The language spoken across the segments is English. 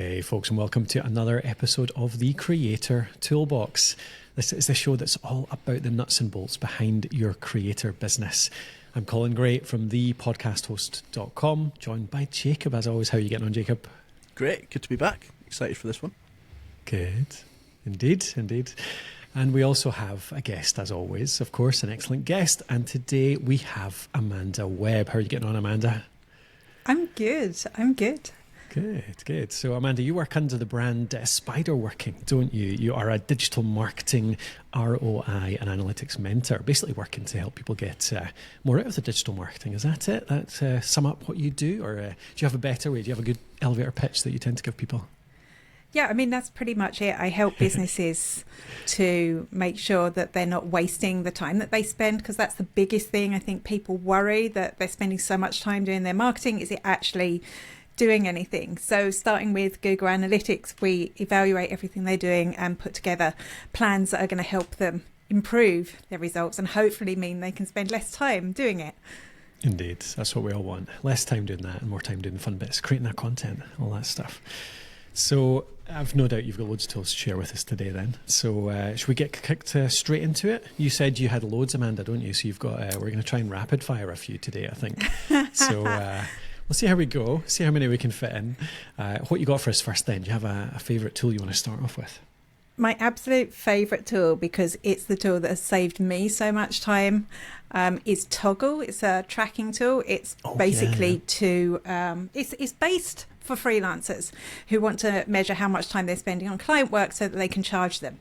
Hey folks, and welcome to another episode of the Creator Toolbox. This is the show that's all about the nuts and bolts behind your creator business. I'm Colin Gray from thepodcasthost.com, joined by Jacob as always. How are you getting on, Jacob? Great, good to be back. Excited for this one. Good, indeed. And we also have a guest, as always, of course, an excellent guest. And today we have Amanda Webb. How are you getting on, Amanda? I'm good. Good. So, Amanda, you work under the brand Spiderworking, don't you? You are a digital marketing ROI and analytics mentor, basically working to help people get more out of the digital marketing. Is that it? That sum up what you do? Or do you have a better way? Do you have a good elevator pitch that you tend to give people? Yeah, I mean, that's pretty much it. I help businesses to make sure that they're not wasting the time that they spend, because that's the biggest thing. I think people worry that they're spending so much time doing their marketing. Is it actually doing anything? So starting with Google Analytics, we evaluate everything they're doing and put together plans that are going to help them improve their results and hopefully mean they can spend less time doing it. Indeed, that's what we all want. Less time doing that and more time doing the fun bits, creating that content, all that stuff. So I've no doubt you've got loads of tools to share with us today then. So should we get kicked straight into it? You said you had loads, Amanda, don't you? So you've got, we're going to try and rapid fire a few today, I think. So we'll see how we go, see how many we can fit in. What you got for us first then? Do you have a favourite tool you want to start off with? My absolute favourite tool, because it's the tool that has saved me so much time, is Toggle. It's a tracking tool. It's basically it's based for freelancers who want to measure how much time they're spending on client work so that they can charge them.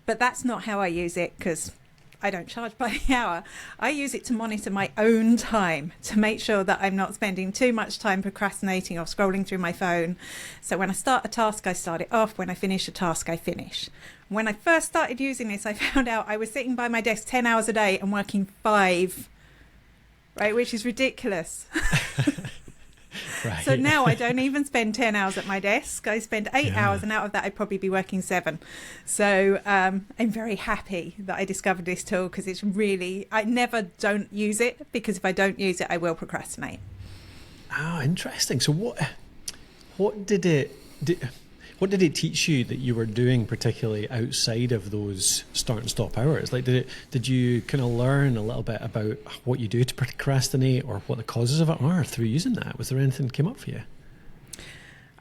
But that's not how I use it, because I don't charge by the hour. I use it to monitor my own time, to make sure that I'm not spending too much time procrastinating or scrolling through my phone. So when I start a task, I start it off. When I finish a task, I finish. When I first started using this, I found out I was sitting by my desk 10 hours a day and working 5, right, which is ridiculous. Right. So now I don't even spend 10 hours at my desk. I spend 8 hours, and out of that I'd probably be working 7. So I'm very happy that I discovered this tool, because it's really, I never don't use it, because if I don't use it, I will procrastinate. Oh, interesting. So what did it teach you that you were doing, particularly outside of those start and stop hours? Like, did you kind of learn a little bit about what you do to procrastinate, or what the causes of it are through using that? Was there anything that came up for you?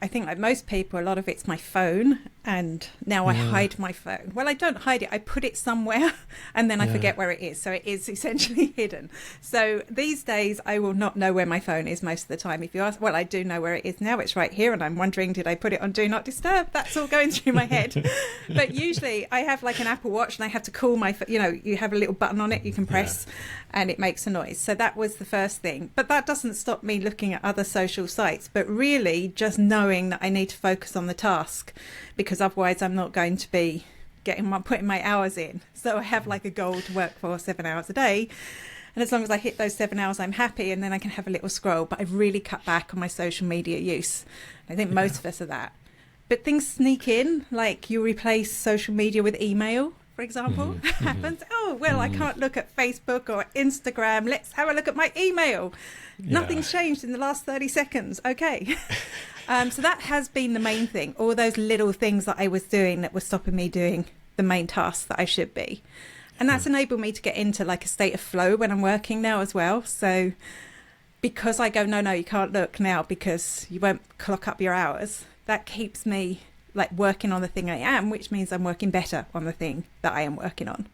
I think, like most people, a lot of it's my phone, and now I hide my phone. Well, I don't hide it. I put it somewhere and then I forget where it is. So it is essentially hidden. So these days I will not know where my phone is most of the time. If you ask, well, I do know where it is now. It's right here, and I'm wondering, did I put it on Do Not Disturb? That's all going through my head. But usually I have like an Apple Watch, and I have to call my, you have a little button on it you can press and it makes a noise. So that was the first thing. But that doesn't stop me looking at other social sites, but really just knowing that I need to focus on the task, because otherwise I'm not going to be putting my hours in. So I have like a goal to work for 7 hours a day, and as long as I hit those 7 hours, I'm happy, and then I can have a little scroll. But I've really cut back on my social media use. I think most of us are that. But things sneak in, like you replace social media with email, for example. Happens. Oh, well, I can't look at Facebook or Instagram. Let's have a look at my email. Nothing's changed in the last 30 seconds. Okay. So that has been the main thing. All those little things that I was doing that were stopping me doing the main tasks that I should be. And that's enabled me to get into like a state of flow when I'm working now as well. So because I go, no, you can't look now because you won't clock up your hours, that keeps me like working on the thing I am, which means I'm working better on the thing that I am working on.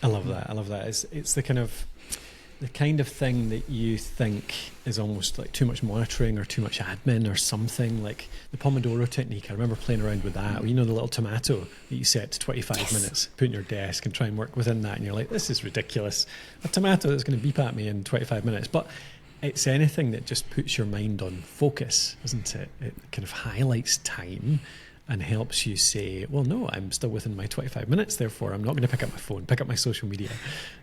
I love that. It's the kind of thing that you think is almost like too much monitoring or too much admin or something, like the Pomodoro technique. I remember playing around with that. You know, the little tomato that you set to 25 minutes, put in your desk and try and work within that. And you're like, this is ridiculous. A tomato that's going to beep at me in 25 minutes. But it's anything that just puts your mind on focus, isn't it? It kind of highlights time and helps you say, well, no, I'm still within my 25 minutes, therefore I'm not going to pick up my phone, pick up my social media.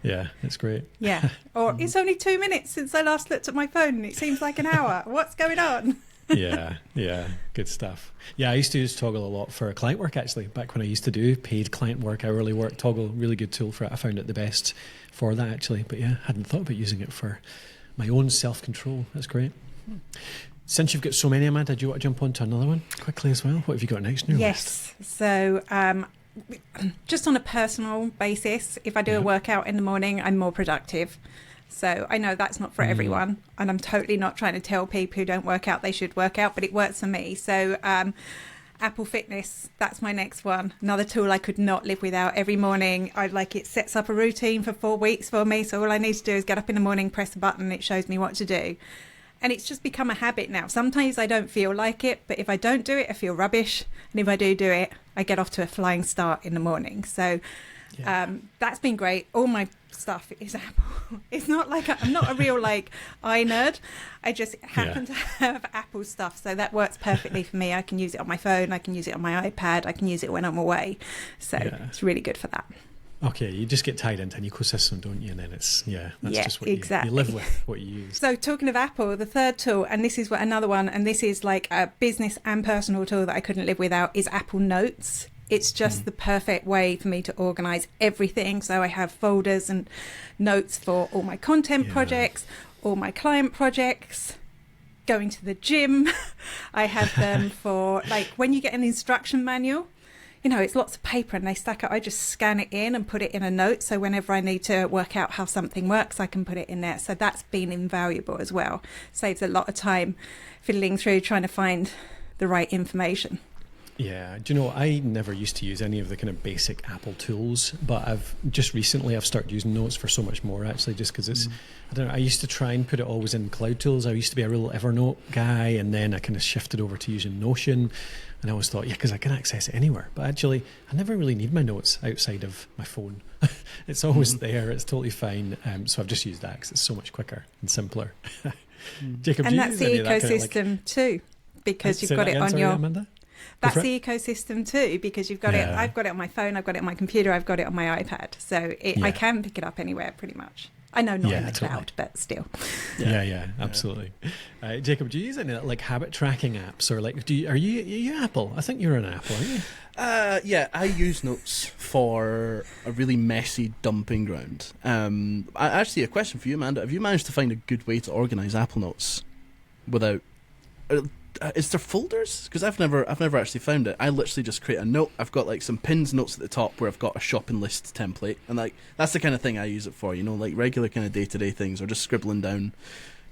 Yeah, it's great. Yeah. Or it's only 2 minutes since I last looked at my phone and it seems like an hour. What's going on? Yeah, good stuff. Yeah, I used to use Toggle a lot for client work, actually. Back when I used to do paid client work, hourly work, Toggle, really good tool for it. I found it the best for that, actually. But yeah, hadn't thought about using it for my own self-control. That's great. Since you've got so many, Amanda, do you want to jump on to another one quickly as well? What have you got next in your list? Yes. So just on a personal basis, if I do a workout in the morning, I'm more productive. So I know that's not for everyone, and I'm totally not trying to tell people who don't work out they should work out, but it works for me. So Apple Fitness, that's my next one. Another tool I could not live without. Every morning, it sets up a routine for 4 weeks for me. So all I need to do is get up in the morning, press a button, it shows me what to do. And it's just become a habit now. Sometimes I don't feel like it, but if I don't do it, I feel rubbish. And if I do it, I get off to a flying start in the morning. So that's been great. All my stuff is Apple. It's not like I'm not a real i nerd. I just happen to have Apple stuff. So that works perfectly for me. I can use it on my phone. I can use it on my iPad. I can use it when I'm away. So it's really good for that. Okay, you just get tied into an ecosystem, don't you? And then it's, that's just what exactly. you live with, what you use. So talking of Apple, the third tool, and this is another one, and this is like a business and personal tool that I couldn't live without, is Apple Notes. It's just the perfect way for me to organise everything. So I have folders and notes for all my content projects, all my client projects, going to the gym. I have them for, like, when you get an instruction manual, it's lots of paper and they stack up. I just scan it in and put it in a note. So whenever I need to work out how something works, I can put it in there. So that's been invaluable as well. Saves a lot of time fiddling through trying to find the right information. Yeah, do you know, I never used to use any of the kind of basic Apple tools, but I've started using Notes for so much more, actually, just because it's, I don't know, I used to try and put it always in Cloud Tools. I used to be a real Evernote guy, and then I kind of shifted over to using Notion, and I always thought, because I can access it anywhere. But actually, I never really need my notes outside of my phone. It's always there, it's totally fine. So I've just used that because it's so much quicker and simpler. Jacob, and that's the ecosystem too, because you've got it on your... Amanda? That's the ecosystem too, because you've got it. I've got it on my phone, I've got it on my computer, I've got it on my iPad. So I can pick it up anywhere pretty much. I know not in the cloud, but still. Yeah, absolutely. Jacob, do you use any like habit tracking apps, or like are you Apple? I think you're an Apple, aren't you? I use Notes for a really messy dumping ground. Actually, a question for you, Amanda. Have you managed to find a good way to organise Apple Notes without... is there folders? Because I've never actually found it. I literally just create a note. I've got like some pinned notes at the top where I've got a shopping list template, and like that's the kind of thing I use it for. Like regular kind of day-to-day things, or just scribbling down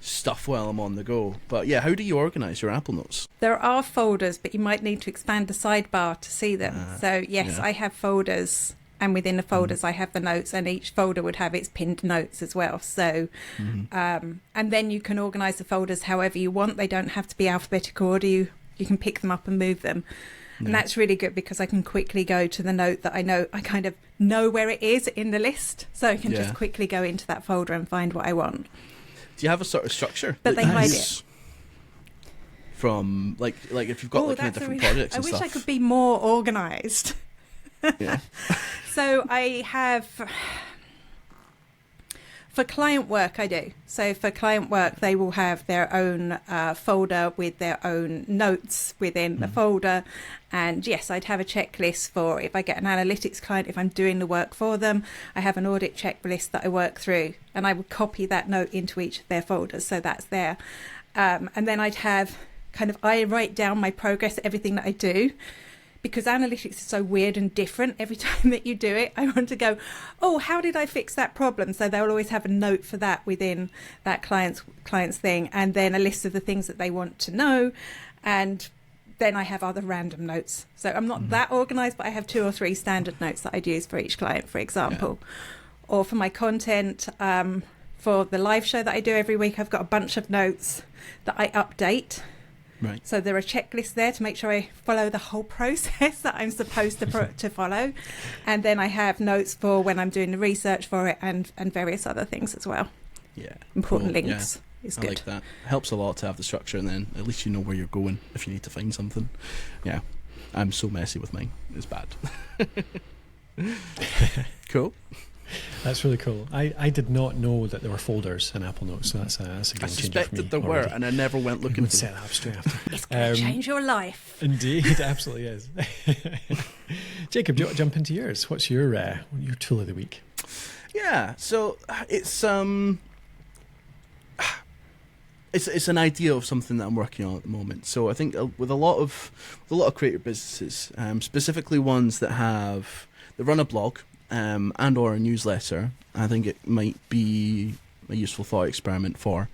stuff while I'm on the go. But yeah, how do you organise your Apple Notes? There are folders, but you might need to expand the sidebar to see them. So yes, I have folders. And within the folders, I have the notes, and each folder would have its pinned notes as well. So, and then you can organise the folders however you want. They don't have to be alphabetical order. You can pick them up and move them. And that's really good because I can quickly go to the note that I kind of know where it is in the list. So I can just quickly go into that folder and find what I want. Do you have a sort of structure? But they hide it. From, like if you've got different projects and stuff. I wish I could be more organised. Yeah. So I have, for client work I do. So for client work they will have their own folder with their own notes within the folder. And yes, I'd have a checklist for if I get an analytics client, if I'm doing the work for them. I have an audit checklist that I work through, and I would copy that note into each of their folders. So that's there. And then I'd have I write down my progress, everything that I do. Because analytics is so weird and different every time that you do it, I want to go, how did I fix that problem? So they'll always have a note for that within that client's thing, and then a list of the things that they want to know. And then I have other random notes. So I'm not that organised, but I have 2 or 3 standard notes that I'd use for each client, for example. Or for my content, for the live show that I do every week, I've got a bunch of notes that I update. Right. So there are checklists there to make sure I follow the whole process that I'm supposed to follow. And then I have notes for when I'm doing the research for it, and various other things as well. Yeah. Important links is good. I like that. It helps a lot to have the structure, and then at least you know where you're going if you need to find something. Yeah. I'm so messy with mine. It's bad. Cool. That's really cool. I did not know that there were folders in Apple Notes, so that's a game changer for me. I suspected there were, and I never went looking for them. Set that up straight after. It's going to change your life. Indeed, it absolutely is. Jacob, do you want to jump into yours? What's your tool of the week? it's an idea of something that I'm working on at the moment. So I think with a lot of creator businesses, specifically ones that run a blog and or a newsletter, I think it might be a useful thought experiment for.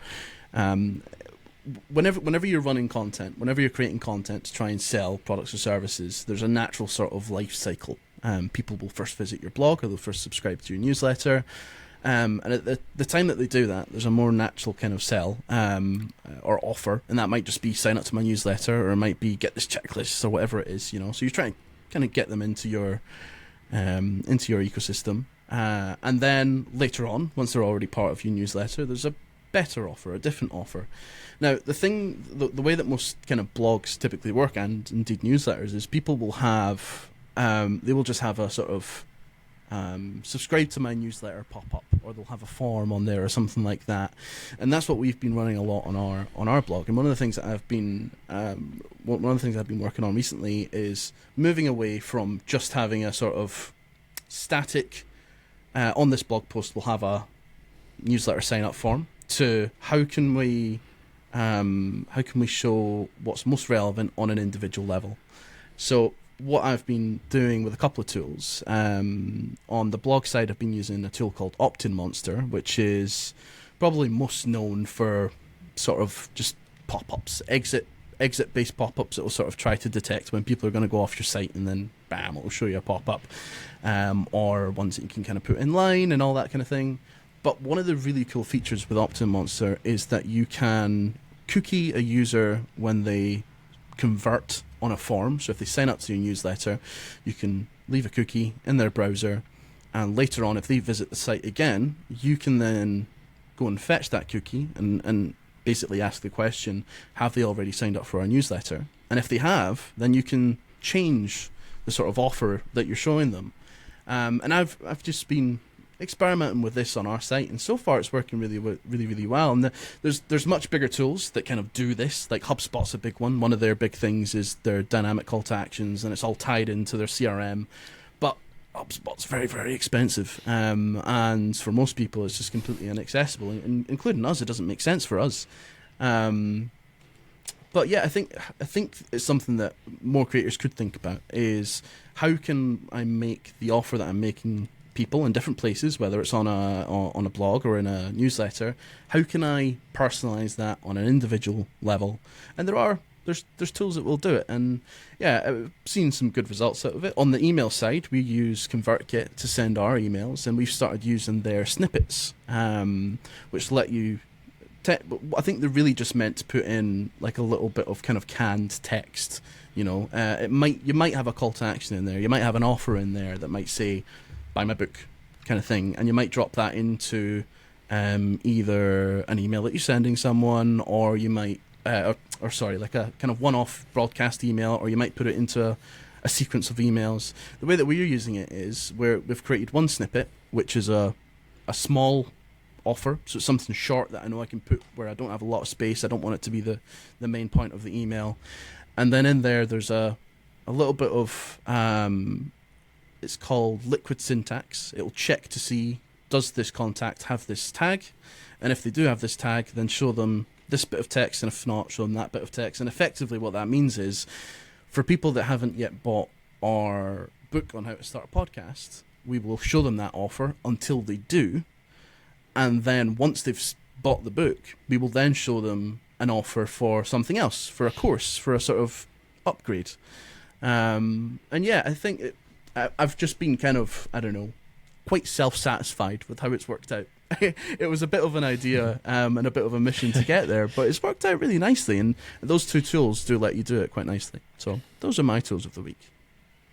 Whenever you're running content, whenever you're creating content to try and sell products or services, there's a natural sort of life cycle. People will first visit your blog, or they'll first subscribe to your newsletter. And at the time that they do that, there's a more natural kind of sell or offer, and that might just be sign up to my newsletter, or it might be get this checklist, or whatever it is. So you're trying to kind of get them into your ecosystem, and then later on, once they're already part of your newsletter, there's a better offer, a different offer. Now, the way that most kind of blogs typically work, and indeed newsletters, is people will have they will just have a sort of subscribe to my newsletter pop up, or they'll have a form on there or something like that, and that's what we've been running a lot on our blog. And one of the things that I've been working on recently is moving away from just having a sort of static on this blog post we'll have a newsletter sign up form, to how can we show what's most relevant on an individual level. So what I've been doing with a couple of tools, on the blog side, I've been using a tool called OptinMonster, which is probably most known for sort of just pop-ups, exit-based pop-ups that will sort of try to detect when people are going to go off your site, and then bam, it will show you a pop-up, or ones that you can kind of put in line and all that kind of thing. But one of the really cool features with OptinMonster is that you can cookie a user when they convert on a form. So if they sign up to your newsletter, you can leave a cookie in their browser, and later on, if they visit the site again, you can then go and fetch that cookie and basically ask the question, have they already signed up for our newsletter? And if they have, then you can change the sort of offer that you're showing them. And I've just been experimenting with this on our site, and so far it's working really well. And there's much bigger tools that kind of do this, like HubSpot's a big one. One of their big things is their dynamic call to actions, and it's all tied into their CRM. But HubSpot's very, very expensive, and for most people it's just completely inaccessible, including us. It doesn't make sense for us. But yeah, I think it's something that more creators could think about, is how can I make the offer that I'm making people in different places, whether it's on a blog or in a newsletter, how can I personalize that on an individual level? And there's tools that will do it, and yeah, I've seen some good results out of it. On the email side, we use ConvertKit to send our emails, and we've started using their snippets, which let you I think they're really just meant to put in like a little bit of kind of canned text. You might have a call to action in there, you might have an offer in there that might say buy my book kind of thing, and you might drop that into either an email that you're sending someone, or you might like a kind of one-off broadcast email, or you might put it into a sequence of emails. The way that we're using it is we've created one snippet, which is a small offer, so it's something short that I know I can put where I don't have a lot of space. I don't want it to be the main point of the email. And then in there's a little bit of it's called liquid syntax. It'll check to see, does this contact have this tag? And if they do have this tag, then show them this bit of text, and if not, show them that bit of text. And effectively what that means is, for people that haven't yet bought our book on how to start a podcast, we will show them that offer until they do. And then once they've bought the book, we will then show them an offer for something else, for a course, for a sort of upgrade. And yeah, I think I've just been kind of, I don't know, quite self-satisfied with how it's worked out. It was a bit of an idea and a bit of a mission to get there, but it's worked out really nicely, and those two tools do let you do it quite nicely. So those are my tools of the week.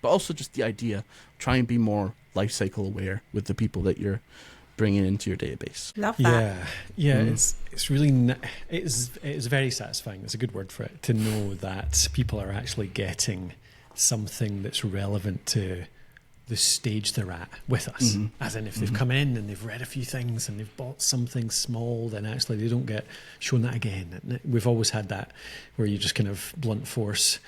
But also just the idea, try and be more life cycle aware with the people that you're bringing into your database. Love that. Yeah. It's really it is very satisfying. It's a good word for it, to know that people are actually getting something that's relevant to the stage they're at with us. As in, if they've come in and they've read a few things and they've bought something small, then actually they don't get shown that again. We've always had that where you just kind of blunt force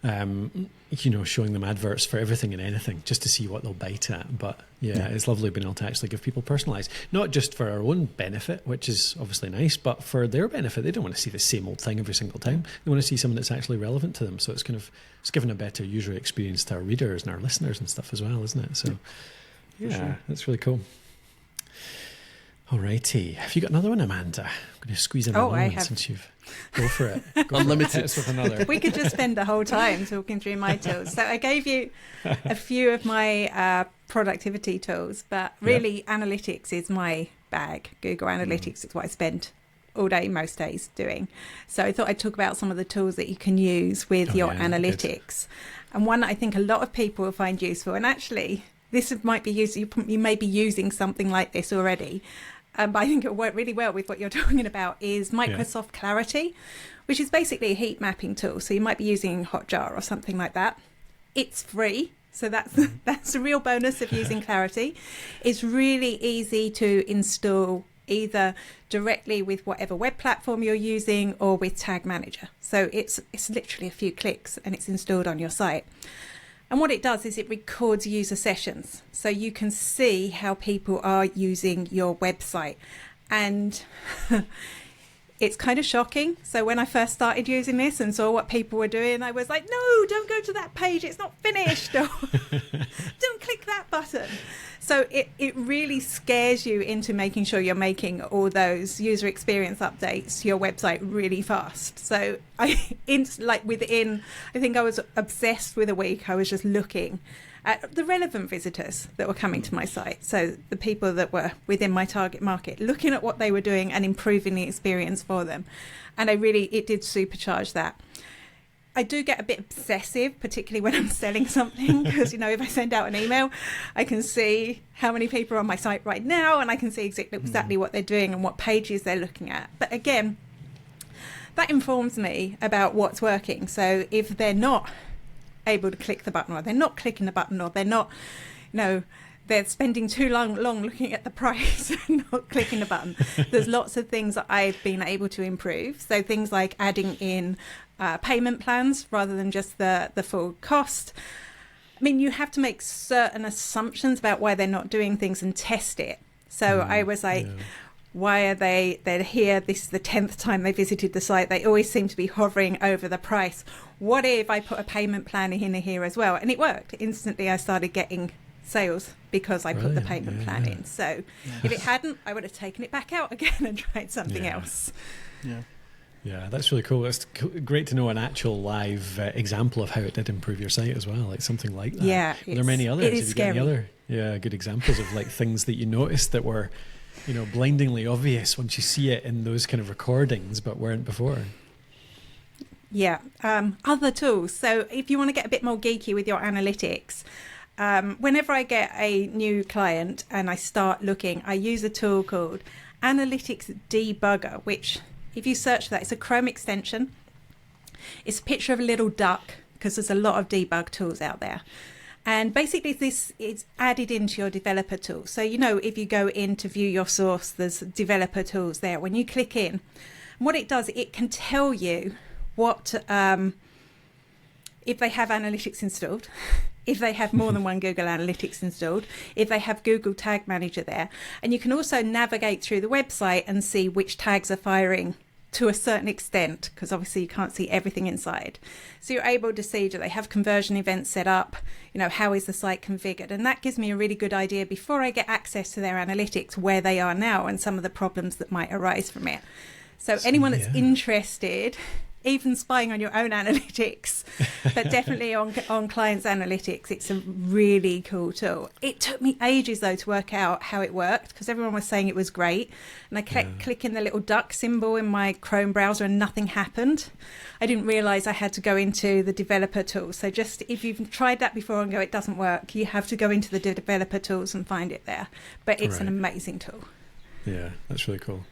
showing them adverts for everything and anything just to see what they'll bite at. But it's lovely being able to actually give people personalised, not just for our own benefit, which is obviously nice, but for their benefit. They don't want to see the same old thing every single time. They want to see something that's actually relevant to them. So it's giving a better user experience to our readers and our listeners and stuff as well, isn't it? So that's really cool. Alrighty, have you got another one, Amanda? I'm going to squeeze in another one since you've... Go for it. Unlimited. Hit us with another. We could just spend the whole time talking through my tools. So I gave you a few of my productivity tools, but really analytics is my bag. Google Analytics is what I spend all day, most days doing. So I thought I'd talk about some of the tools that you can use with your analytics. Good. And one that I think a lot of people will find useful, and actually this might be used, you may be using something like this already, but I think it'll work really well with what you're talking about, is Microsoft Clarity, which is basically a heat mapping tool. So you might be using Hotjar or something like that. It's free. So that's a real bonus of using Clarity. It's really easy to install either directly with whatever web platform you're using or with Tag Manager. So it's literally a few clicks and it's installed on your site. And what it does is it records user sessions. So you can see how people are using your website. And it's kind of shocking. So when I first started using this and saw what people were doing, I was like, no, don't go to that page. It's not finished. Or don't click that button. So it really scares you into making sure you're making all those user experience updates to your website really fast. So I think I was obsessed with a week. I was just looking at the relevant visitors that were coming to my site. So the people that were within my target market, looking at what they were doing and improving the experience for them. And it did supercharge that. I do get a bit obsessive, particularly when I'm selling something, because, if I send out an email, I can see how many people are on my site right now, and I can see exactly what they're doing and what pages they're looking at. But again, that informs me about what's working. So if they're not able to click the button, or they're not clicking the button, or they're not, they're spending too long looking at the price and not clicking the button, there's lots of things that I've been able to improve. So things like adding in payment plans rather than just the full cost. I mean, you have to make certain assumptions about why they're not doing things and test it. So I was like, why are they're here? This is the 10th time they visited the site. They always seem to be hovering over the price. What if I put a payment plan in here as well? And it worked. Instantly, I started getting sales because I put the payment plan in. So if it hadn't, I would have taken it back out again and tried something else. Yeah, that's really cool. It's great to know an actual live example of how it did improve your site as well, like something like that. Yeah, there are many others. It is scary. Got any other good examples of like things that you noticed that were, blindingly obvious once you see it in those kind of recordings, but weren't before? Yeah, other tools. So if you want to get a bit more geeky with your analytics, whenever I get a new client and I start looking, I use a tool called Analytics Debugger, which, if you search for that, it's a Chrome extension. It's a picture of a little duck, because there's a lot of debug tools out there. And basically this is added into your developer tools. So, if you go in to view your source, there's developer tools there. When you click in, what it does, it can tell you what, if they have analytics installed, if they have more than one Google Analytics installed, if they have Google Tag Manager there. And you can also navigate through the website and see which tags are firing to a certain extent, because obviously you can't see everything inside. So you're able to see, do they have conversion events set up? How is the site configured? And that gives me a really good idea before I get access to their analytics, where they are now and some of the problems that might arise from it. So anyone that's interested, even spying on your own analytics, but definitely on clients' analytics, it's a really cool tool. It took me ages, though, to work out how it worked, because everyone was saying it was great. And I kept clicking the little duck symbol in my Chrome browser and nothing happened. I didn't realise I had to go into the developer tools. So just if you've tried that before and go, it doesn't work, you have to go into the developer tools and find it there. But it's an amazing tool. Yeah, that's really cool.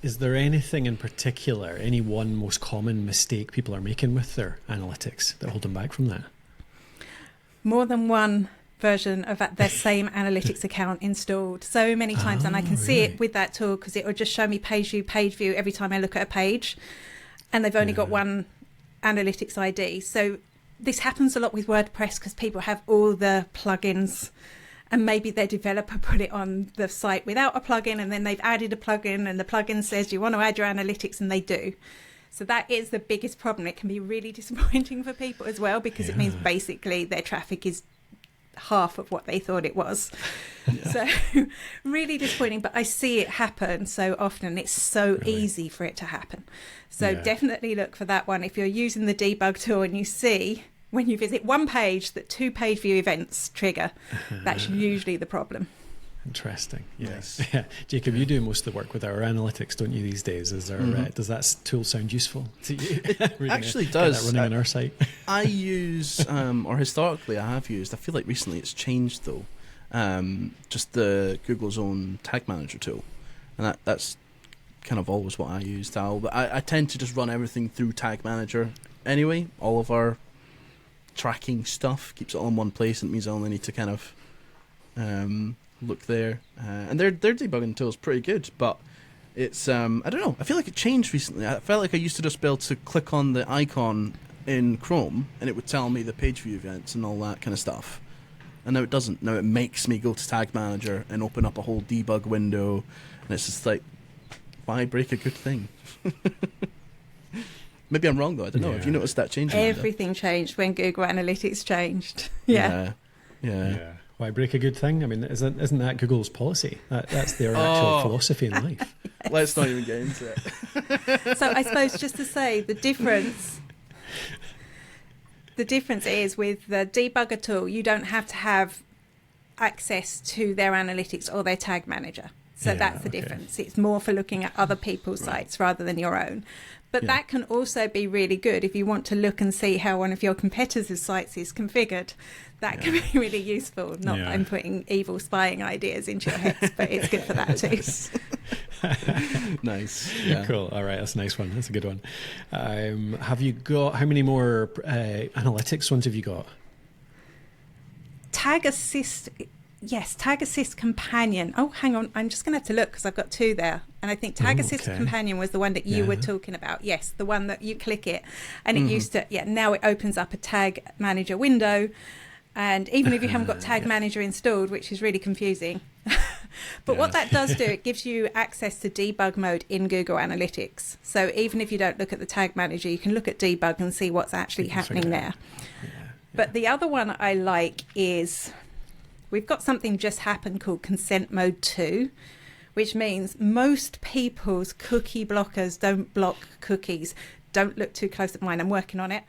Is there anything in particular, any one most common mistake people are making with their analytics that hold them back from that? More than one version of their same analytics account installed so many times, and I can see it with that tool, because it will just show me page view every time I look at a page, and they've only got one analytics ID. So this happens a lot with WordPress because people have all the plugins, and maybe their developer put it on the site without a plugin, and then they've added a plugin, and the plugin says you want to add your analytics, and they do. So that is the biggest problem. It can be really disappointing for people as well, because it means basically their traffic is half of what they thought it was. So really disappointing, but I see it happen so often. It's so easy for it to happen. So definitely look for that one. If you're using the debug tool and you see when you visit one page that 2 page view events trigger, that's usually the problem. Interesting. Yes. Yeah. Jacob, you do most of the work with our analytics, don't you, these days? Is there, does that tool sound useful to you? It actually does. That running on our site. I use, or historically I have used, I feel like recently it's changed though, just the Google's own tag manager tool. And that's kind of always what I use now. But I tend to just run everything through tag manager anyway. All of our tracking stuff keeps it all in one place, and it means I only need to kind of look there, and their debugging tool is pretty good, but it's I don't know, I feel like it changed recently. I felt like I used to just be able to click on the icon in Chrome and it would tell me the page view events and all that kind of stuff, and now it doesn't. Now it makes me go to Tag Manager and open up a whole debug window, and it's just like, why break a good thing? Maybe I'm wrong though, I don't know. Have you noticed that change? Everything changed when Google Analytics changed. Yeah. Why break a good thing? I mean, isn't that Google's policy? That's their actual philosophy in life. Yes. Let's not even get into it. So I suppose just to say the difference is with the debugger tool, you don't have to have access to their analytics or their tag manager. So that's the difference. It's more for looking at other people's sites rather than your own. But that can also be really good if you want to look and see how one of your competitors' sites is configured. That can be really useful. Not that I'm putting evil spying ideas into your heads, but it's good for that too. Nice. Yeah. Cool. All right. That's a nice one. That's a good one. Have you got, how many more analytics ones have you got? Tag Assist. Yes, Tag Assist Companion. Oh, hang on. I'm just going to have to look because I've got 2 there. And I think Tag Assist Companion was the one that you were talking about. Yes, the one that you click it. And it used to, now it opens up a Tag Manager window. And even if you haven't got Tag Manager installed, which is really confusing. But what that does do, it gives you access to debug mode in Google Analytics. So even if you don't look at the Tag Manager, you can look at debug and see what's actually happening there. But the other one I like is, we've got something just happened called Consent Mode 2, which means most people's cookie blockers don't block cookies. Don't look too close at mine. I'm working on it.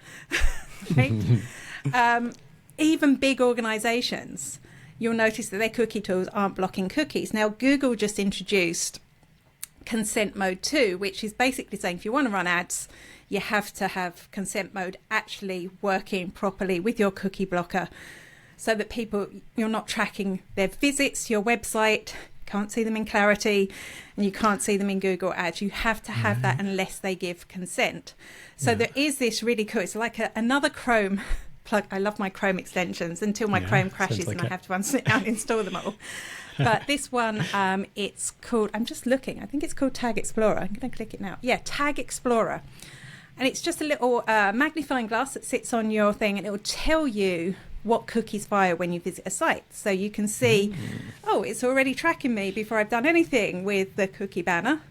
Even big organizations, you'll notice that their cookie tools aren't blocking cookies. Now, Google just introduced Consent Mode 2, which is basically saying if you want to run ads, you have to have consent mode actually working properly with your cookie blocker, so that you're not tracking their visits to your website, can't see them in Clarity, and you can't see them in Google Ads. You have to have that unless they give consent. So there is this really cool, it's like another Chrome plug. I love my Chrome extensions until my Chrome crashes and I have to uninstall them all. But this one, it's called, I'm just looking, I think it's called Tag Explorer. I'm going to click it now. Yeah, Tag Explorer. And it's just a little magnifying glass that sits on your thing, and it will tell you what cookies fire when you visit a site. So you can see, it's already tracking me before I've done anything with the cookie banner.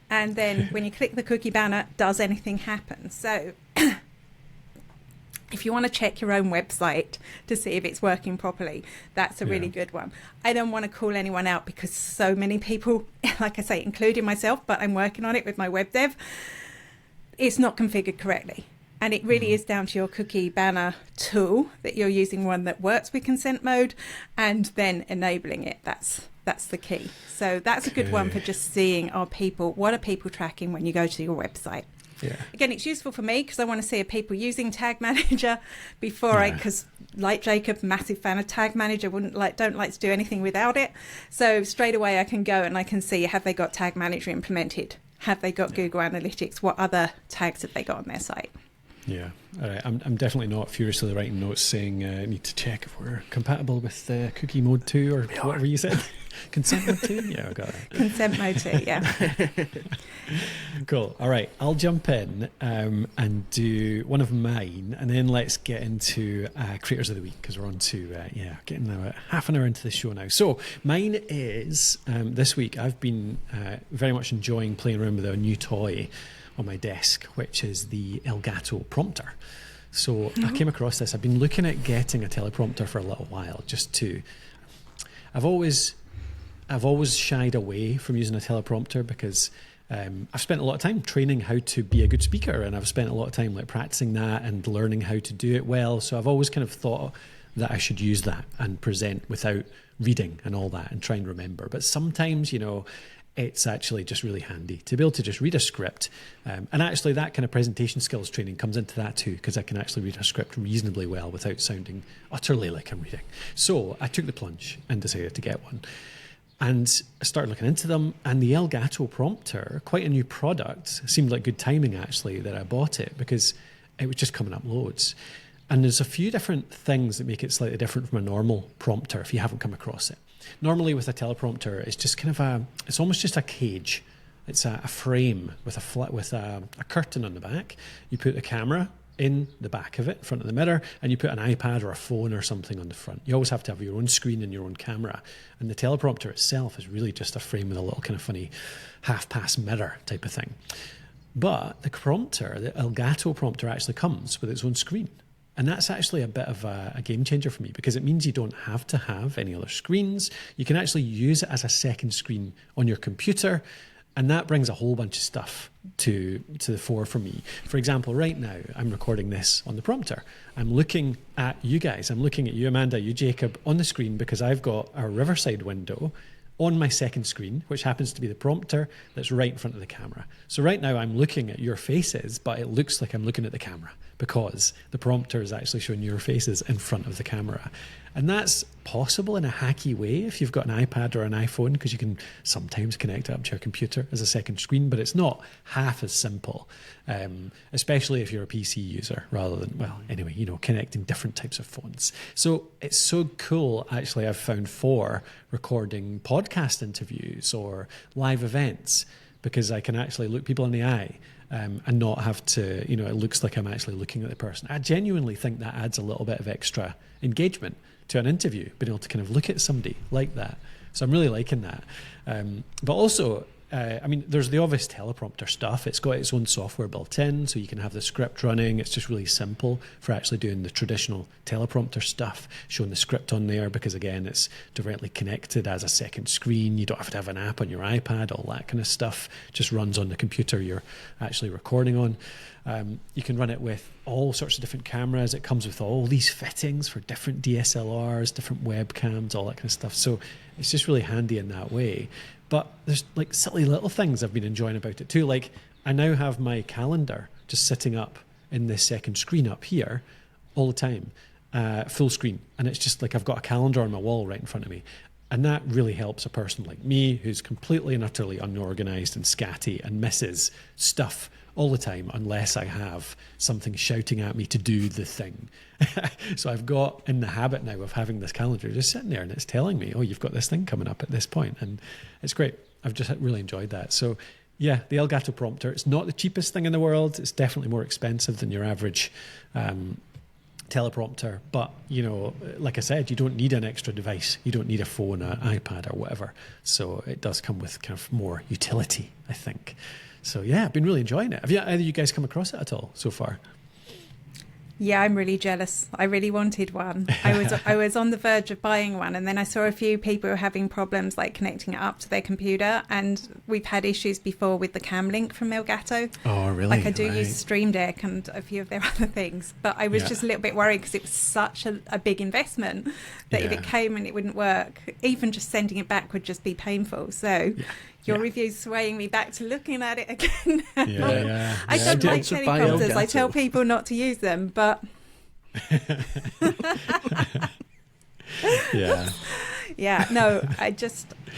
And then when you click the cookie banner, does anything happen? So if you want to check your own website to see if it's working properly, that's a really good one. I don't want to call anyone out because so many people, like I say, including myself, but I'm working on it with my web dev, it's not configured correctly. And it really is down to your cookie banner tool that you're using, one that works with consent mode, and then enabling it. That's the key. So that's a good one for just seeing what are people tracking when you go to your website. Yeah. Again, it's useful for me because I want to see are people using Tag Manager before because like Jacob, massive fan of Tag Manager, don't like to do anything without it. So straight away I can go and I can see, have they got Tag Manager implemented? Have they got Google Analytics? What other tags have they got on their site? Yeah. All right. I'm definitely not furiously writing notes saying I need to check if we're compatible with cookie mode 2 or whatever you said. Consent mode 2? Yeah, I got it. Consent mode 2, yeah. Cool. All right. I'll jump in and do one of mine, and then let's get into Creators of the Week, because we're on to, getting about half an hour into the show now. So mine is, this week, I've been very much enjoying playing around with a new toy on my desk, which is the Elgato Promptor. So I came across this. I've been looking at getting a teleprompter for a little while, I've always shied away from using a teleprompter because I've spent a lot of time training how to be a good speaker, and I've spent a lot of time practicing that and learning how to do it well. So I've always kind of thought that I should use that and present without reading and all that and try and remember. But sometimes, it's actually just really handy to be able to just read a script. And actually that kind of presentation skills training comes into that too, because I can actually read a script reasonably well without sounding utterly like I'm reading. So I took the plunge and decided to get one. And I started looking into them, and the Elgato Prompter, quite a new product, seemed like good timing actually that I bought it, because it was just coming up loads. And there's a few different things that make it slightly different from a normal prompter if you haven't come across it. Normally with a teleprompter, it's just kind of it's almost just a cage. It's a frame with a curtain on the back. You put the camera in the back of it, in front of the mirror, and you put an iPad or a phone or something on the front. You always have to have your own screen and your own camera. And the teleprompter itself is really just a frame with a little kind of funny half-pass mirror type of thing. But the prompter, the Elgato Prompter, actually comes with its own screen. And that's actually a bit of a game changer for me, because it means you don't have to have any other screens. You can actually use it as a second screen on your computer. And that brings a whole bunch of stuff to the fore for me. For example, right now, I'm recording this on the prompter. I'm looking at you guys. I'm looking at you, Amanda, you, Jacob, on the screen, because I've got a Riverside window on my second screen, which happens to be the prompter that's right in front of the camera. So right now I'm looking at your faces, but it looks like I'm looking at the camera because the prompter is actually showing your faces in front of the camera. And that's possible in a hacky way if you've got an iPad or an iPhone, because you can sometimes connect it up to your computer as a second screen, but it's not half as simple, especially if you're a PC user rather than, connecting different types of phones. So it's so cool, actually, I've found, for recording podcast interviews or live events, because I can actually look people in the eye and not have to, it looks like I'm actually looking at the person. I genuinely think that adds a little bit of extra engagement to an interview, being able to kind of look at somebody like that. So I'm really liking that. But also, there's the obvious teleprompter stuff. It's got its own software built in, so you can have the script running. It's just really simple for actually doing the traditional teleprompter stuff, showing the script on there, because again, it's directly connected as a second screen. You don't have to have an app on your iPad, all that kind of stuff. It just runs on the computer you're actually recording on. You can run it with all sorts of different cameras. It comes with all these fittings for different DSLRs, different webcams, all that kind of stuff. So it's just really handy in that way. But there's silly little things I've been enjoying about it too. Like, I now have my calendar just sitting up in this second screen up here all the time, full screen. And it's just like I've got a calendar on my wall right in front of me. And that really helps a person like me who's completely and utterly unorganized and scatty and misses stuff all the time unless I have something shouting at me to do the thing. So I've got in the habit now of having this calendar just sitting there, and it's telling me, oh, you've got this thing coming up at this point. And it's great. I've just really enjoyed that. So yeah, the Elgato Prompter, it's not the cheapest thing in the world. It's definitely more expensive than your average teleprompter. But, like I said, you don't need an extra device. You don't need a phone, an iPad or whatever. So it does come with kind of more utility, I think. So yeah, I've been really enjoying it. Have either of you guys come across it at all so far? Yeah, I'm really jealous. I really wanted one. I was on the verge of buying one, and then I saw a few people having problems connecting it up to their computer, and we've had issues before with the cam link from Elgato. Oh, really? I do use Stream Deck and a few of their other things, but I was just a little bit worried because it was such a big investment that if it came and it wouldn't work, even just sending it back would just be painful. So your review's swaying me back to looking at it again. I don't like teleprompters. I tell people not to use them, but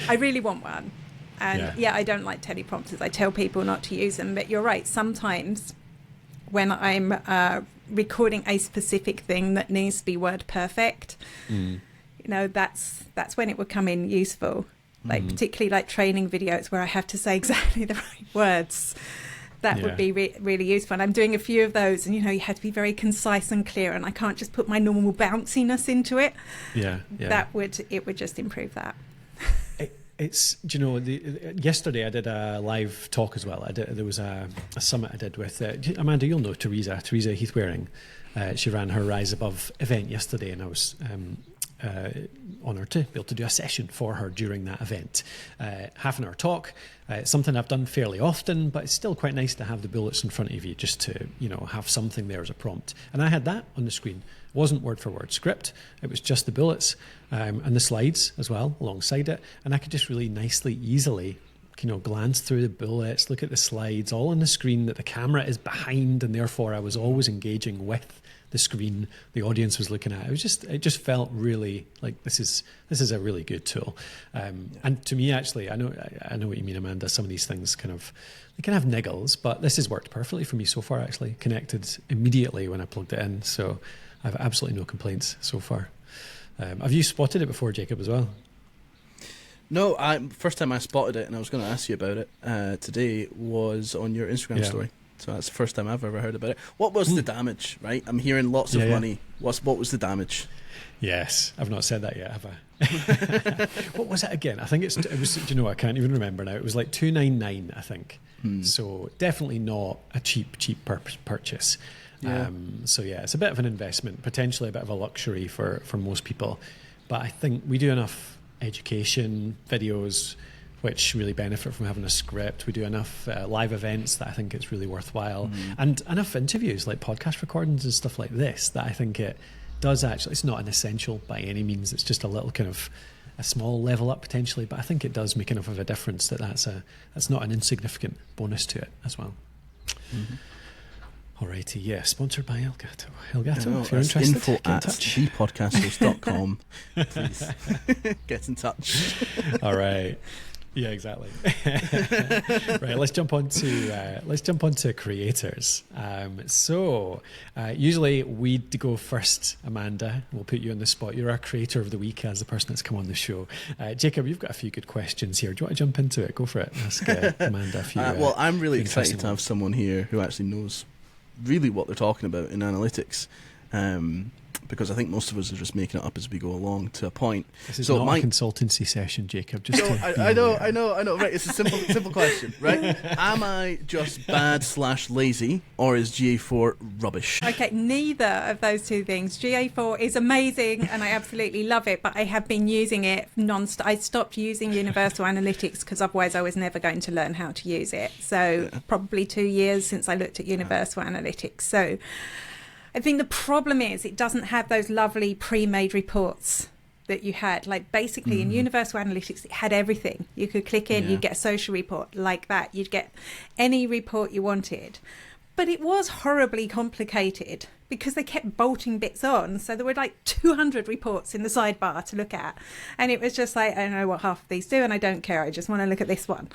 I really want one. And I don't like teleprompters. I tell people not to use them, but you're right. Sometimes when I'm recording a specific thing that needs to be word perfect. That's when it would come in useful. Like particularly like training videos where I have to say exactly the right words. That would be really useful. And I'm doing a few of those, and you have to be very concise and clear, and I can't just put my normal bounciness into it. It would just improve that. It's yesterday I did a live talk as well. There was a summit I did with Amanda. You'll know Teresa Heath-Waring. She ran her Rise Above event yesterday, and I was honoured to be able to do a session for her during that event. Half an hour talk. It's something I've done fairly often, but it's still quite nice to have the bullets in front of you, just to have something there as a prompt. And I had that on the screen. It wasn't word for word script. It was just the bullets and the slides as well alongside it. And I could just really nicely, easily glance through the bullets, look at the slides, all on the screen that the camera is behind, and therefore I was always engaging with the screen the audience was looking at. It just felt really like this is a really good tool. And to me, actually, I know what you mean, Amanda. Some of these things they can have niggles, but this has worked perfectly for me so far. Actually, connected immediately when I plugged it in, so I have absolutely no complaints so far. Have you spotted it before, Jacob, as well? No, first time I spotted it, and I was going to ask you about it today, was on your Instagram story. So that's the first time I've ever heard about it. What was the damage, right? I'm hearing lots of money. What was the damage? Yes, I've not said that yet, have I? What was it again? I think it was, I can't even remember now. It was like $299, I think. So definitely not a cheap purchase. Yeah. It's a bit of an investment, potentially a bit of a luxury for most people. But I think we do enough education videos which really benefit from having a script. We do enough live events that I think it's really worthwhile, and enough interviews like podcast recordings and stuff like this that I think it does actually. It's not an essential by any means. It's just a little kind of a small level up potentially, but I think it does make enough of a difference that's not an insignificant bonus to it as well. Alrighty, sponsored by Elgato. If you're interested, info get in at touch. thepodcasthost.com. Please get in touch. All right. Yeah, exactly. Right, let's jump on to creators. Usually we'd go first, Amanda. We'll put you on the spot. You're our creator of the week as the person that's come on the show. Jacob, you've got a few good questions here. Do you want to jump into it? Go for it. Ask Amanda a few. Well, I'm really excited to have someone here who actually knows really what they're talking about in analytics. Because I think most of us are just making it up as we go along to a point. This is not a consultancy session, Jacob. I know. Right, it's a simple question, right? Am I just bad/lazy, or is GA4 rubbish? Okay, neither of those two things. GA4 is amazing, and I absolutely love it. But I have been using it non-stop. I stopped using Universal Analytics because otherwise I was never going to learn how to use it. So probably 2 years since I looked at Universal Analytics. So I think the problem is it doesn't have those lovely pre-made reports that you had. Like basically in Universal Analytics, it had everything. You could click in, you'd get a social report like that. You'd get any report you wanted. But it was horribly complicated because they kept bolting bits on. So there were like 200 reports in the sidebar to look at. And it was just like, I don't know what half of these do and I don't care. I just want to look at this one.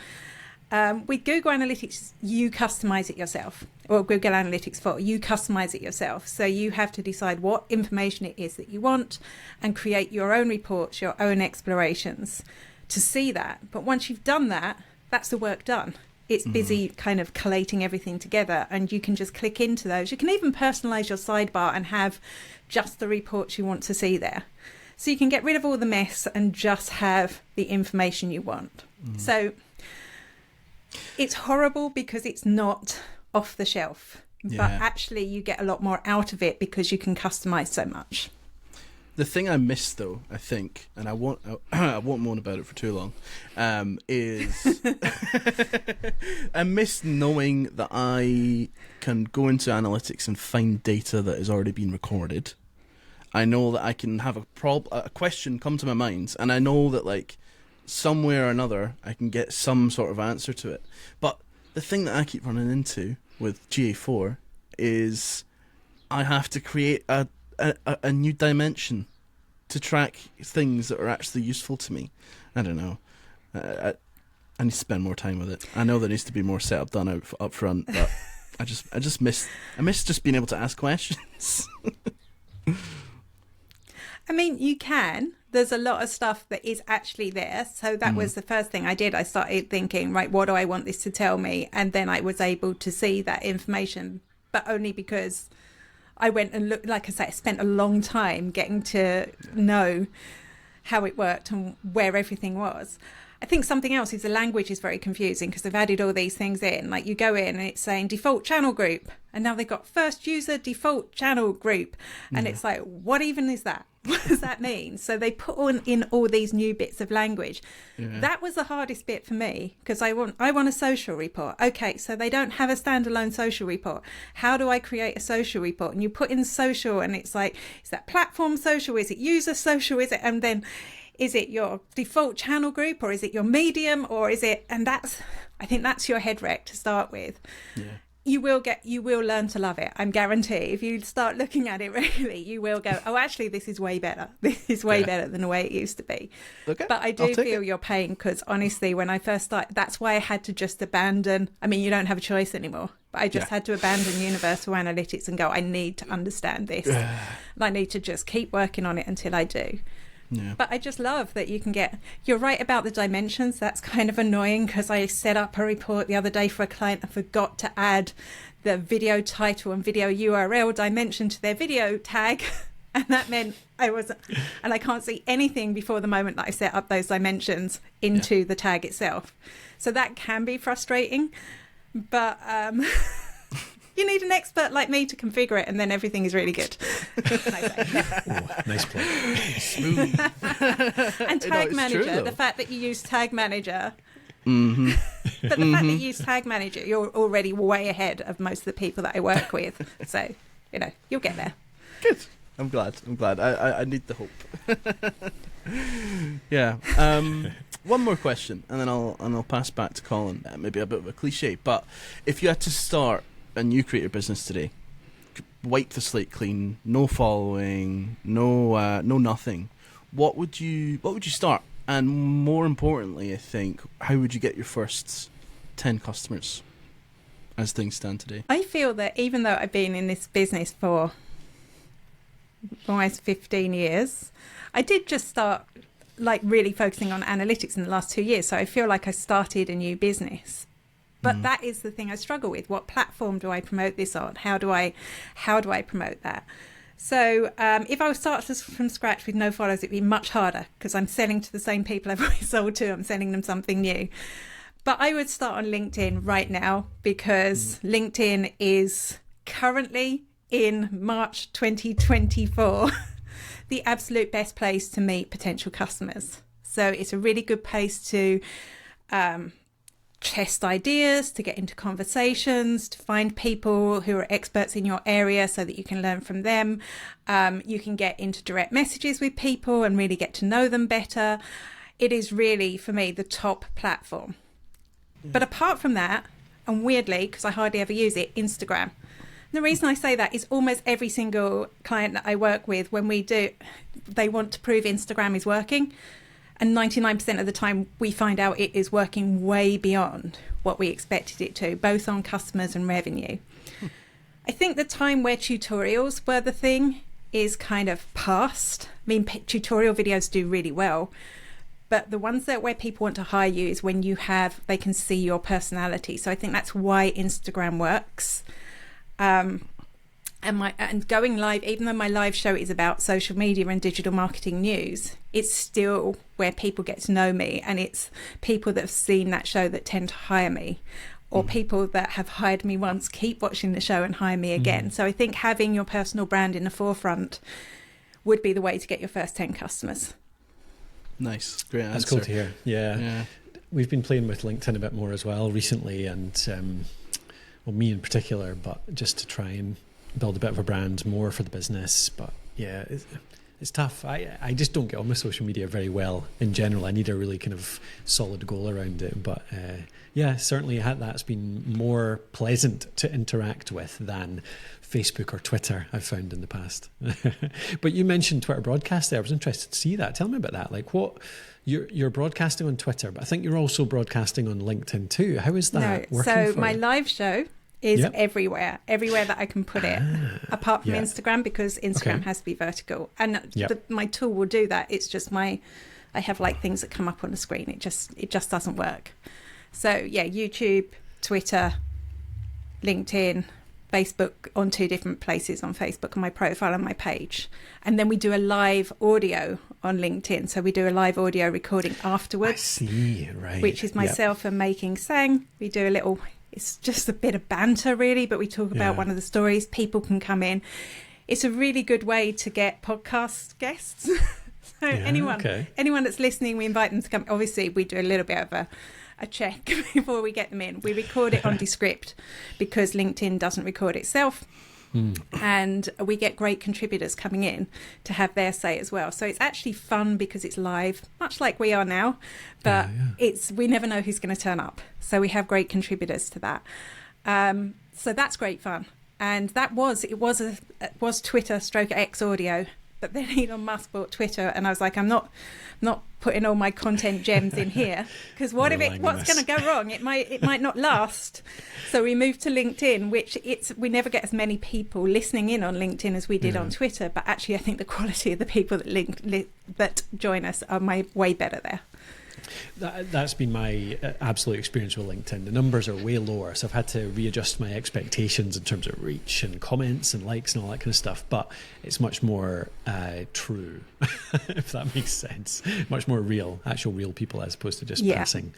With Google Analytics, you customize it yourself, or Google Analytics 4, you customize it yourself. So you have to decide what information it is that you want and create your own reports, your own explorations to see that. But once you've done that, that's the work done. It's busy kind of collating everything together, and you can just click into those. You can even personalize your sidebar and have just the reports you want to see there. So you can get rid of all the mess and just have the information you want. So it's horrible because it's not off the shelf, but actually you get a lot more out of it because you can customize so much. The thing I miss, though, I think, and I won't moan about it for too long, is I miss knowing that I can go into analytics and find data that has already been recorded. I know that I can have a question come to my mind, and I know that like somewhere or another I can get some sort of answer to it. But the thing that I keep running into with GA4 is I have to create a new dimension to track things that are actually useful to me. I don't know. I need to spend more time with it. I know there needs to be more setup done up front, but I miss just being able to ask questions. I mean, you can. There's a lot of stuff that is actually there. So that was the first thing I did. I started thinking, right, what do I want this to tell me? And then I was able to see that information, but only because I went and looked, like I say, I spent a long time getting to know how it worked and where everything was. I think something else is the language is very confusing because they've added all these things in. Like you go in and it's saying default channel group, and now they've got first user default channel group. And it's like, what even is that? What does that mean? So they put in all these new bits of language. Yeah. That was the hardest bit for me because I want a social report. Okay, so they don't have a standalone social report. How do I create a social report? And you put in social and it's like, is that platform social? Is it user social? Is it, and then is it your default channel group or is it your medium or is it, and that's, I think that's your head wreck to start with. Yeah. You will learn to love it. I'm guarantee. If you start looking at it regularly, you will go, oh, actually, this is way better. This is way better than the way it used to be. Okay, but I do feel your pain because honestly, when I first started, that's why I had to just abandon. I mean, you don't have a choice anymore, but I just had to abandon Universal Analytics and go, I need to understand this. And I need to just keep working on it until I do. Yeah. But I just love that you can you're right about the dimensions. That's kind of annoying because I set up a report the other day for a client and forgot to add the video title and video URL dimension to their video tag. And that meant I can't see anything before the moment that I set up those dimensions into the tag itself. So that can be frustrating, but, you need an expert like me to configure it, and then everything is really good. Nice play. Smooth. And Tag Manager, the fact that you use Tag Manager, but the fact that you use Tag Manager, you're already way ahead of most of the people that I work with. So, you'll get there. Good. I'm glad. I need the hope. Yeah. One more question, and then I'll pass back to Colin. Maybe a bit of a cliche, but if you had to start a new creator business today, wipe the slate clean, no following, no nothing, what would you start? And more importantly, I think, how would you get your first 10 customers as things stand today? I feel that even though I've been in this business for almost 15 years, I did just start like really focusing on analytics in the last 2 years. So I feel like I started a new business. But that is the thing I struggle with. What platform do I promote this on? How do I promote that? So if I was starting from scratch with no followers, it'd be much harder because I'm selling to the same people I've already sold to. I'm selling them something new. But I would start on LinkedIn right now because LinkedIn is currently in March 2024 the absolute best place to meet potential customers. So it's a really good place to test ideas, to get into conversations, to find people who are experts in your area so that you can learn from them. You can get into direct messages with people and really get to know them better. It is really, for me, the top platform. But apart from that, and weirdly, because I hardly ever use it, Instagram. The reason I say that is almost every single client that I work with, when we do, they want to prove Instagram is working. And 99% of the time, we find out it is working way beyond what we expected it to, both on customers and revenue. I think the time where tutorials were the thing is kind of past. I mean, tutorial videos do really well, but the ones where people want to hire you is when they can see your personality. So I think that's why Instagram works. And going live, even though my live show is about social media and digital marketing news, it's still where people get to know me, and it's people that have seen that show that tend to hire me, or people that have hired me once keep watching the show and hire me again. So I think having your personal brand in the forefront would be the way to get your first 10 customers. Nice, great answer. That's cool to hear. Yeah. We've been playing with LinkedIn a bit more as well recently, and me in particular, but just to try and build a bit of a brand more for the business. But yeah, it's tough. I just don't get on with social media very well in general. I need a really kind of solid goal around it. But certainly that's been more pleasant to interact with than Facebook or Twitter, I've found in the past. But you mentioned Twitter broadcast there. I was interested to see that. Tell me about that. Like, what you're broadcasting on Twitter, but I think you're also broadcasting on LinkedIn too. How is that working for you? So my live show is Yep. everywhere that I can put it, apart from yeah. Instagram, because Instagram Okay. has to be vertical, and Yep. my tool will do that. It's just I have like things that come up on the screen. It just doesn't work. So yeah, YouTube, Twitter, LinkedIn, Facebook, on 2 different places, on Facebook on my profile and my page. And then we do a live audio on LinkedIn. So we do a live audio recording I afterwards, see, right. which is myself and Making Sang. We do a little, it's just a bit of banter really, but we talk about Yeah. one of the stories. People can come in. It's a really good way to get podcast guests. So Yeah, anyone that's listening, we invite them to come. Obviously, we do a little bit of a check before we get them in. We record it on Descript because LinkedIn doesn't record itself. And we get great contributors coming in to have their say as well. So it's actually fun because it's live, much like we are now, but we never know who's going to turn up. So we have great contributors to that. So that's great fun. And it was Twitter / X audio. But then Elon Musk bought Twitter, and I was like, I'm not putting all my content gems in here, because what's going to go wrong? It might not last. So we moved to LinkedIn, which we never get as many people listening in on LinkedIn as we did on Twitter. But actually, I think the quality of the people that join us are way better there. That's been my absolute experience with LinkedIn. The numbers are way lower, so I've had to readjust my expectations in terms of reach and comments and likes and all that kind of stuff. But it's much more true, if that makes sense. Much more real, actual real people, as opposed to just passing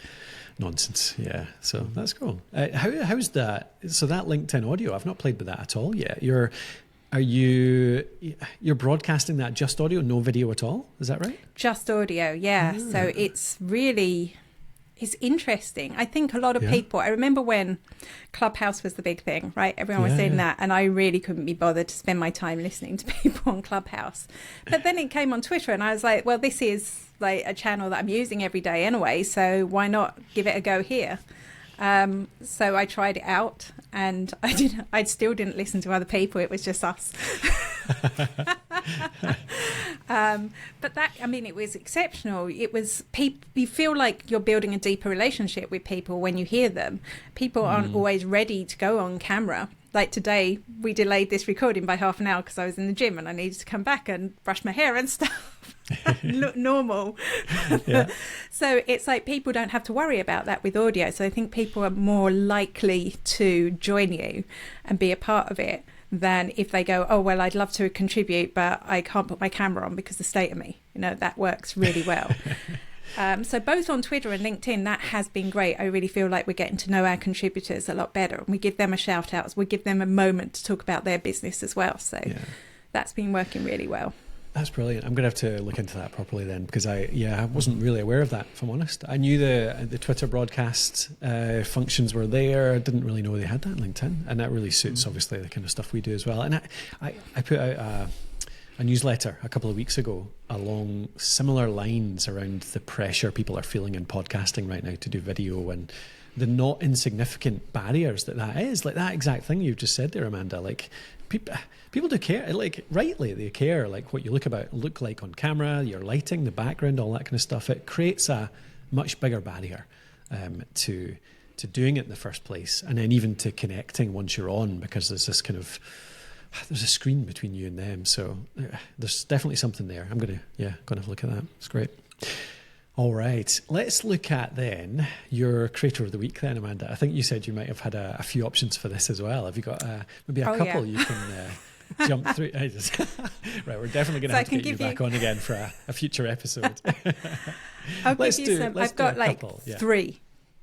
nonsense. Yeah, so that's cool. How's that? So that LinkedIn audio, I've not played with that at all yet. You're broadcasting that just audio, no video at all? Is that right? Just audio, yeah. So it's interesting. I think a lot of people, I remember when Clubhouse was the big thing, right? Everyone was saying that, and I really couldn't be bothered to spend my time listening to people on Clubhouse. But then it came on Twitter, and I was like, well, this is like a channel that I'm using every day anyway, so why not give it a go here? So I tried it out, and I still didn't listen to other people. It was just us. But it was exceptional. It was you feel like you're building a deeper relationship with people when you hear them. People aren't always ready to go on camera. Like today, we delayed this recording by half an hour because I was in the gym and I needed to come back and brush my hair and stuff. Look normal. So it's like people don't have to worry about that with audio. So I think people are more likely to join you and be a part of it than if they go, oh, well, I'd love to contribute, but I can't put my camera on because of the state of me. That works really well. So both on Twitter and LinkedIn, that has been great. I really feel like we're getting to know our contributors a lot better, and we give them a shout out. We give them a moment to talk about their business as well. So that's been working really well. That's brilliant. I'm going to have to look into that properly then, because I wasn't really aware of that, if I'm honest. I knew the Twitter broadcast functions were there. I didn't really know they had that on LinkedIn, and that really suits obviously the kind of stuff we do as well. And I put out a newsletter a couple of weeks ago along similar lines around the pressure people are feeling in podcasting right now to do video, and the not insignificant barriers that is. Like that exact thing you've just said there, Amanda. Like people do care, like rightly they care, like what you look like on camera, your lighting, the background, all that kind of stuff. It creates a much bigger barrier to doing it in the first place, and then even to connecting once you're on, because there's a screen between you and them. So there's definitely something there. I'm gonna have a look at that. It's great. All right, let's look at then your Creator of the Week then, Amanda. I think you said you might have had a few options for this as well. Have you got maybe a couple you can jump through? Right, we're definitely going to have to get you back on again for a future episode. I'll give you some. I've got like 3.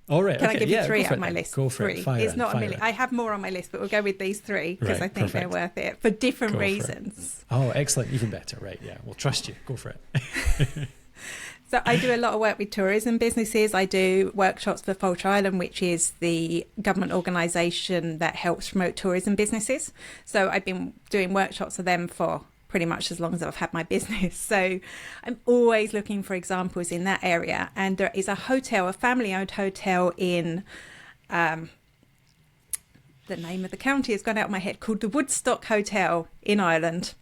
All right. Can I give you 3 on my list? Go for 3. it. Fire it's not fire a million. I have more on my list, but we'll go with these 3 because I think they're worth it for different reasons. Oh, excellent. Even better. Right. Yeah. We'll trust you. Go for it. So I do a lot of work with tourism businesses. I do workshops for Vulture Island, which is the government organisation that helps promote tourism businesses. So I've been doing workshops for them for pretty much as long as I've had my business. So I'm always looking for examples in that area. And there is a family-owned hotel in, the name of the county has gone out of my head, called the Woodstock Hotel in Ireland.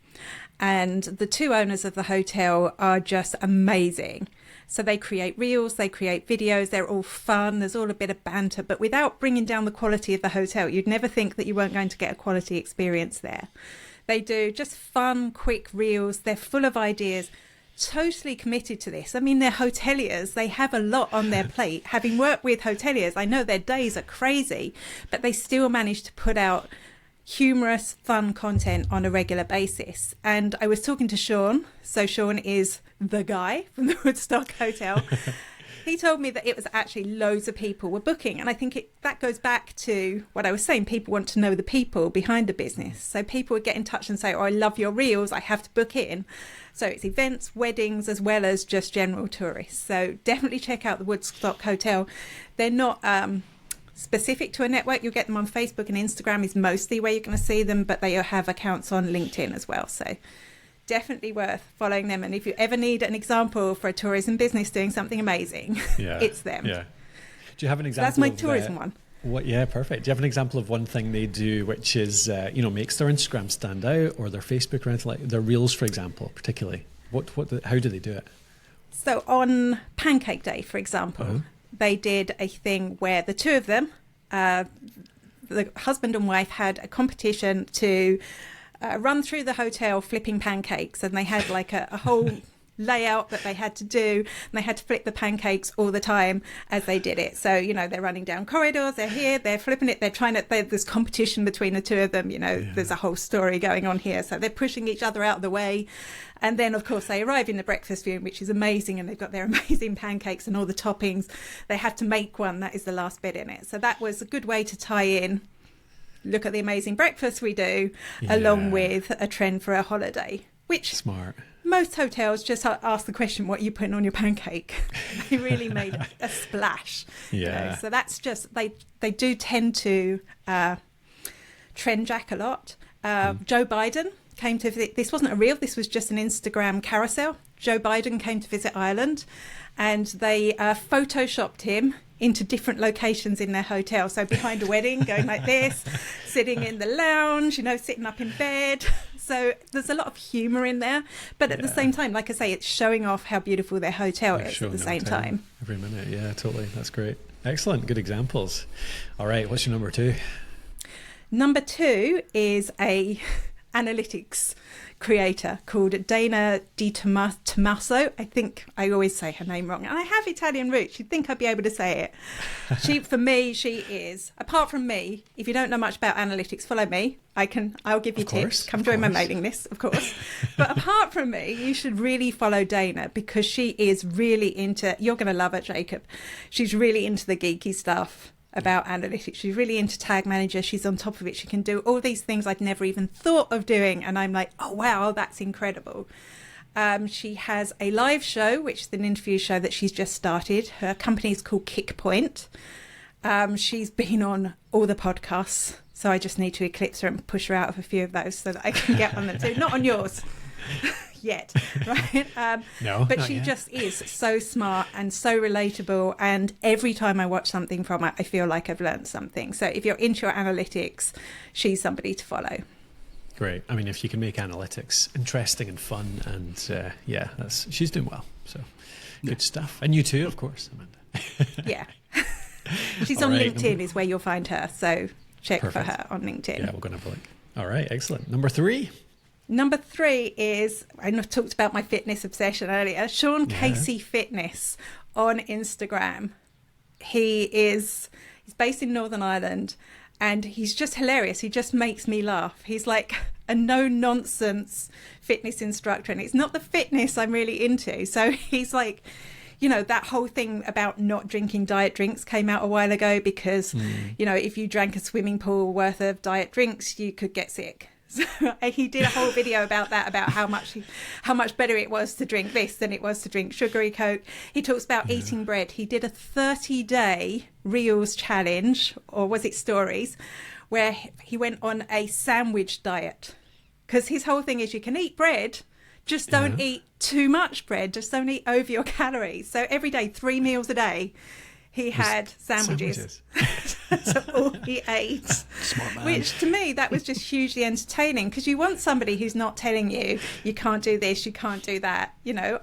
And the two owners of the hotel are just amazing. So they create reels, they create videos, they're all fun, there's all a bit of banter, but without bringing down the quality of the hotel. You'd never think that you weren't going to get a quality experience there. They do just fun, quick reels, they're full of ideas, totally committed to this. I mean, they're hoteliers, they have a lot on their plate. Having worked with hoteliers, I know their days are crazy, but they still manage to put out humorous, fun content on a regular basis. And I was talking to Sean. So Sean is the guy from the Woodstock Hotel. He told me that it was actually loads of people were booking. And I think that goes back to what I was saying. People want to know the people behind the business. So people would get in touch and say, oh, I love your reels, I have to book in. So it's events, weddings, as well as just general tourists. So definitely check out the Woodstock Hotel. They're not specific to a network. You'll get them on Facebook, and Instagram is mostly where you're going to see them, but they have accounts on LinkedIn as well. So definitely worth following them. And if you ever need an example for a tourism business doing something amazing, it's them. Yeah. Do you have an example? So that's my tourism one. What? Yeah, perfect. Do you have an example of one thing they do which is, makes their Instagram stand out, or their Facebook or anything like their reels, for example, particularly? How do they do it? So on Pancake Day, for example, they did a thing where the two of them, the husband and wife, had a competition to run through the hotel flipping pancakes, and they had like a whole layout that they had to do, and they had to flip the pancakes all the time as they did it. So, they're running down corridors, they're here, they're flipping it, there's competition between the two of them, there's a whole story going on here. So they're pushing each other out of the way. And then, of course, they arrive in the breakfast room, which is amazing, and they've got their amazing pancakes and all the toppings. They have to make one. That is the last bit in it. So that was a good way to tie in, look at the amazing breakfast we do, along with a trend for a holiday, which smart. Most hotels just ask the question, what are you putting on your pancake? They really made a splash. Yeah. So that's just, they do tend to trend jack a lot. Joe Biden came to visit. This wasn't a reel, this was just an Instagram carousel. Joe Biden came to visit Ireland, and they photoshopped him into different locations in their hotel. So behind a wedding, going like this, sitting in the lounge, sitting up in bed. So there's a lot of humour in there. But at the same time, like I say, it's showing off how beautiful their hotel is at the same time. Every minute, yeah, totally. That's great. Excellent. Good examples. All right, what's your number two? Number two is a analytics creator called Dana Tommaso. I think I always say her name wrong, and I have Italian roots. You'd think I'd be able to say it. For me, she is, apart from me, if you don't know much about analytics, follow me. I'll give you tips. Come join my mailing list, of course. But apart from me, you should really follow Dana, because she is really into, you're going to love her, Jacob. She's really into the geeky stuff about analytics. She's really into Tag Manager. She's on top of it. She can do all these things I'd never even thought of doing, and I'm like, oh wow, that's incredible. She has a live show, which is an interview show that she's just started. Her company is called Kickpoint. She's been on all the podcasts, so I just need to eclipse her and push her out of a few of those so that I can get on them too. Not on yours yet, right? No, but she just is so smart and so relatable, and every time I watch something from her, I feel like I've learned something. So if you're into your analytics, she's somebody to follow. Great. I mean, if you can make analytics interesting and fun, and she's doing well. So good stuff. And you too, of course, Amanda. Yeah. She's on LinkedIn is where you'll find her. So check for her on LinkedIn. Yeah, we're going to have a look. All right, excellent. Number three. Number three is, I talked about my fitness obsession earlier, Sean Casey Fitness on Instagram. He's based in Northern Ireland, and he's just hilarious. He just makes me laugh. He's like a no-nonsense fitness instructor, and it's not the fitness I'm really into. So he's like, that whole thing about not drinking diet drinks came out a while ago because, if you drank a swimming pool worth of diet drinks, you could get sick. So he did a whole video about that, about how much better it was to drink this than it was to drink sugary Coke. He talks about eating bread. He did a 30-day Reels challenge, or was it stories, where he went on a sandwich diet. Because his whole thing is you can eat bread, just don't eat too much bread. Just don't eat over your calories. So every day, 3 meals a day, he had sandwiches. That's all he ate. Smart man. Which to me, that was just hugely entertaining, because you want somebody who's not telling you, you can't do this, you can't do that. You know,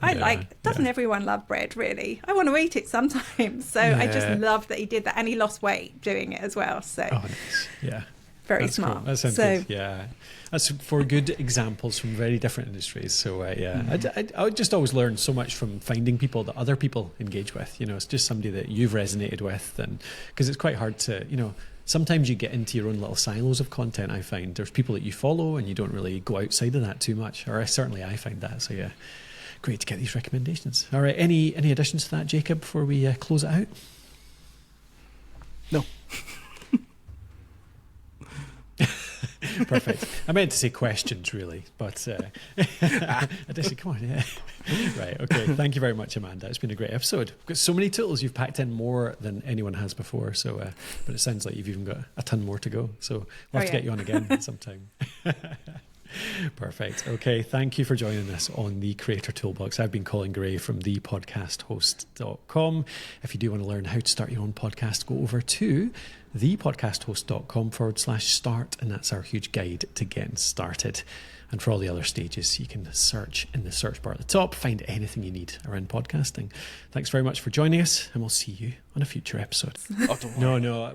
doesn't everyone love bread, really? I want to eat it sometimes. So I just loved that he did that, and he lost weight doing it as well. So nice. Yeah. Very That's smart. Cool. That sounds good. Yeah, that's for good examples from very different industries. So I would just always learn so much from finding people that other people engage with. You know, it's just somebody that you've resonated with, and because it's quite hard to, you know, sometimes you get into your own little silos of content. I find there's people that you follow, and you don't really go outside of that too much. Or certainly I find that. So yeah, great to get these recommendations. All right, any additions to that, Jacob, before we close it out? No. Perfect. I meant to say questions, really, but I did say, come on, yeah. Right, okay. Thank you very much, Amanda. It's been a great episode. We've got so many tools. You've packed in more than anyone has before, so but it sounds like you've even got a ton more to go. So we'll have to get you on again sometime. Perfect. Okay, thank you for joining us on the Creator Toolbox. I've been Colin Gray from thepodcasthost.com. If you do want to learn how to start your own podcast, go over to thepodcasthost.com/start, and that's our huge guide to getting started. And for all the other stages, you can search in the search bar at the top, find anything you need around podcasting. Thanks very much for joining us, and we'll see you on a future episode. Oh, don't worry. No.